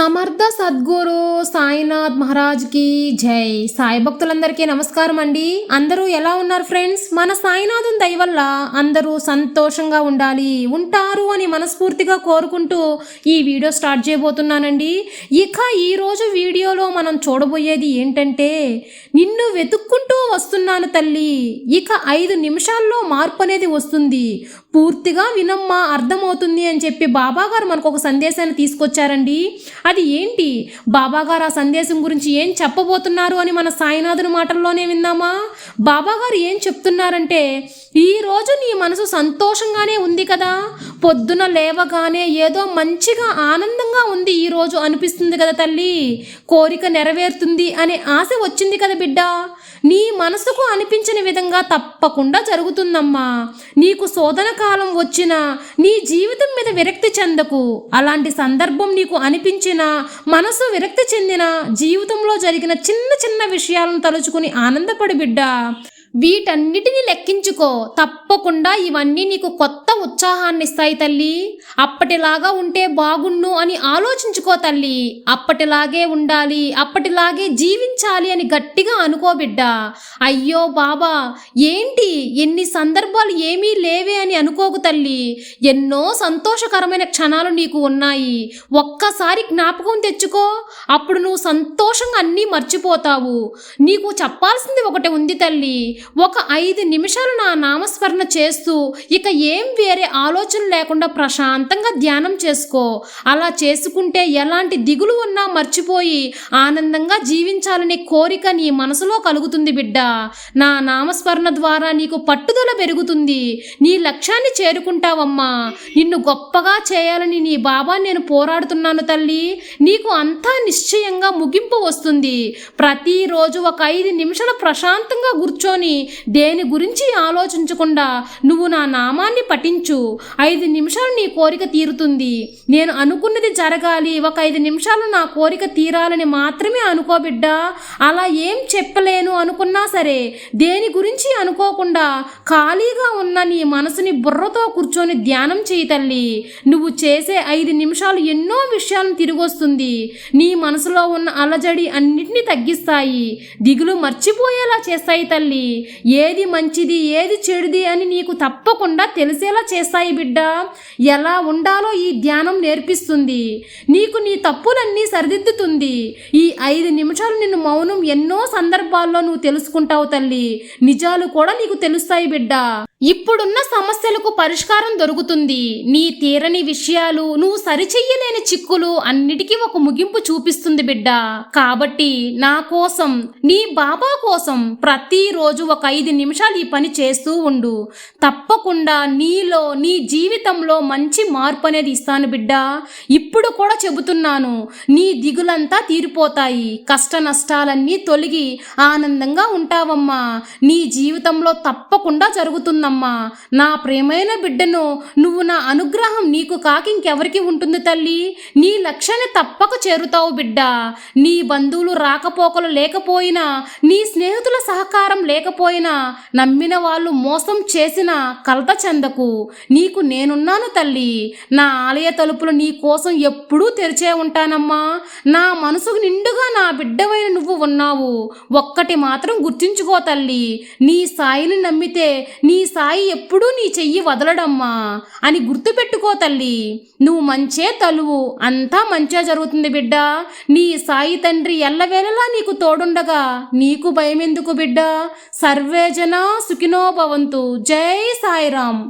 సమర్థ సద్గురు సాయినాథ్ మహారాజ్కి జై. సాయి భక్తులందరికీ నమస్కారం అండి. అందరూ ఎలా ఉన్నారు ఫ్రెండ్స్? మన సాయినాథుని దయ వల్ల అందరూ సంతోషంగా ఉంటారు అని మనస్ఫూర్తిగా కోరుకుంటూ ఈ వీడియో స్టార్ట్ చేయబోతున్నానండి. ఇక ఈరోజు వీడియోలో మనం చూడబోయేది ఏంటంటే, నిన్ను వెతుక్కుంటూ వస్తున్నాను తల్లి, ఇక 5 నిమిషాల్లో మార్పు అనేది వస్తుంది, పూర్తిగా వినమ్మా, అర్థమవుతుంది అని చెప్పి బాబాగారు మనకు ఒక సందేశాన్ని తీసుకొచ్చారండి. అది ఏంటి, బాబాగారు ఆ సందేశం గురించి ఏం చెప్పబోతున్నారు అని మన సాయినాథుని మాటల్లోనే విందామా. బాబాగారు ఏం చెప్తున్నారంటే, ఈరోజు నీ మనసు సంతోషంగానే ఉంది కదా, పొద్దున లేవగానే ఏదో మంచిగా ఆనందంగా ఉంది ఈరోజు అనిపిస్తుంది కదా తల్లి, కోరిక నెరవేరుతుంది అనే ఆశ వచ్చింది కదా బిడ్డ, నీ మనసుకు అనిపించిన విధంగా తప్పకుండా జరుగుతుందమ్మా. నీకు శోధన కాలం వచ్చినా నీ జీవితం మీద విరక్తి చెందకు. అలాంటి సందర్భం నీకు అనిపించిన, మనసు విరక్తి చెందిన, జీవితంలో జరిగిన చిన్న చిన్న విషయాలను తలుచుకుని ఆనందపడి బిడ్డ. వీటన్నిటిని లెక్కించుకో, తప్పకుండా ఇవన్నీ నీకు కొత్త ఉత్సాహాన్ని ఇస్తాయి తల్లి. అప్పటిలాగా ఉంటే బాగుండు అని ఆలోచించుకో తల్లి. అప్పటిలాగే ఉండాలి, అప్పటిలాగే జీవించాలి అని గట్టిగా అనుకో బిడ్డ. అయ్యో బాబా ఏంటి, ఎన్ని సందర్భాలు ఏమీ లేవే అని అనుకోకు తల్లి. ఎన్నో సంతోషకరమైన క్షణాలు నీకు ఉన్నాయి. ఒక్కసారి జ్ఞాపకం తెచ్చుకో, అప్పుడు నువ్వు సంతోషంగా అన్నీ మర్చిపోతావు. నీకు చెప్పాల్సింది ఒకటి ఉంది తల్లి. ఒక 5 నిమిషాలు నా నామస్మరణ చేస్తూ ఇక ఏం వేరే ఆలోచన లేకుండా ప్రశాంతంగా ధ్యానం చేసుకో. అలా చేసుకుంటే ఎలాంటి దిగులు ఉన్నా మర్చిపోయి ఆనందంగా జీవించాలనే కోరిక నీ మనసులో కలుగుతుంది బిడ్డ. నా నామస్మరణ ద్వారా నీకు పట్టుదల పెరుగుతుంది, నీ లక్ష్యాన్ని చేరుకుంటావమ్మా. నిన్ను గొప్పగా చేయాలని నీ బాబా నేను పోరాడుతున్నాను తల్లి. నీకు అంతా నిశ్చయంగా ముగింపు వస్తుంది. ప్రతిరోజు ఒక 5 నిమిషాలు ప్రశాంతంగా కూర్చొని దేని గురించి ఆలోచించకుండా నువ్వు నా నామాన్ని పఠించు. 5 నిమిషాలు నీ కోరిక తీరుతుంది. నేను అనుకున్నది జరగాలి, ఒక 5 నిమిషాలు నా కోరిక తీరాలని మాత్రమే అనుకో బిడ్డ. అలా ఏం చెప్పలేను అనుకున్నా సరే, దేని గురించి అనుకోకుండా ఖాళీగా ఉన్న నీ మనసుని బుర్రతో కూర్చొని ధ్యానం చేయి తల్లి. నువ్వు చేసే 5 నిమిషాలు ఎన్నో విషయాలను తిరిగొస్తుంది. నీ మనసులో ఉన్న అలజడి అన్నిటినీ తగ్గిస్తాయి, దిగులు మర్చిపోయేలా చేస్తాయి తల్లి. ఏది మంచిది ఏది చెడుది అని నీకు తప్పకుండా తెలిసేలా చేస్తాయి బిడ్డ. ఎలా ఉండాలో ఈ ధ్యానం నేర్పిస్తుంది. నీకు నీ తప్పులన్నీ సరిదిద్దుతుంది. ఈ 5 నిమిషాలు నిన్ను మౌనం ఎన్నో సందర్భాల్లో నువ్వు తెలుసుకుంటావు తల్లి. నిజాలు కూడా నీకు తెలుస్తాయి బిడ్డ. ఇప్పుడున్న సమస్యలకు పరిష్కారం దొరుకుతుంది. నీ తీరని విషయాలు, నువ్వు సరిచెయ్యలేని చిక్కులు అన్నిటికీ ఒక ముగింపు చూపిస్తుంది బిడ్డ. కాబట్టి నా కోసం, నీ బాబా కోసం ప్రతిరోజు ఒక 5 నిమిషాలు ఈ పని చేస్తూ ఉండు. తప్పకుండా నీలో, నీ జీవితంలో మంచి మార్పు అనేది ఇస్తాను బిడ్డ. ఇప్పుడు కూడా చెబుతున్నాను, నీ దిగులంతా తీరిపోతాయి, కష్ట నష్టాలన్నీ తొలగి ఆనందంగా ఉంటావమ్మా. నీ జీవితంలో తప్పకుండా జరుగుతుందమ్మా. నా ప్రేమైన బిడ్డను, నువ్వు నా అనుగ్రహం నీకు కాక ఇంకెవరికి ఉంటుంది తల్లి. నీ లక్ష్యాన్ని తప్పక చేరుతావు బిడ్డ. నీ బంధువులు రాకపోకలు లేకపోయినా, నీ స్నేహితుల సహకారం లేకపోయినా, నమ్మిన వాళ్ళు మోసం చేసిన కలత చెందకు. నీకు నేనున్నాను తల్లి. నా ఆలయ తలుపులు నీ కోసం ఎప్పుడూ తెరిచే ఉంటానమ్మా. నా మనసుకు నిండుగా నా బిడ్డవైన నువ్వు ఉన్నావు. ఒక్కటి మాత్రం గుర్తుంచుకో తల్లి, నీ సాయిని నమ్మితే నీ సాయి ఎప్పుడూ నీ చెయ్యి వదలడమ్మా అని గుర్తుపెట్టుకో తల్లి. నువ్వు మంచే తలువు, అంతా మంచిగా జరుగుతుంది బిడ్డ. నీ సాయి తండ్రి ఎల్లవేళలా నీకు తోడుండగా నీకు భయమెందుకు బిడ్డ. సర్వేజన సుఖినో భవంతు. జై సాయిరామ్.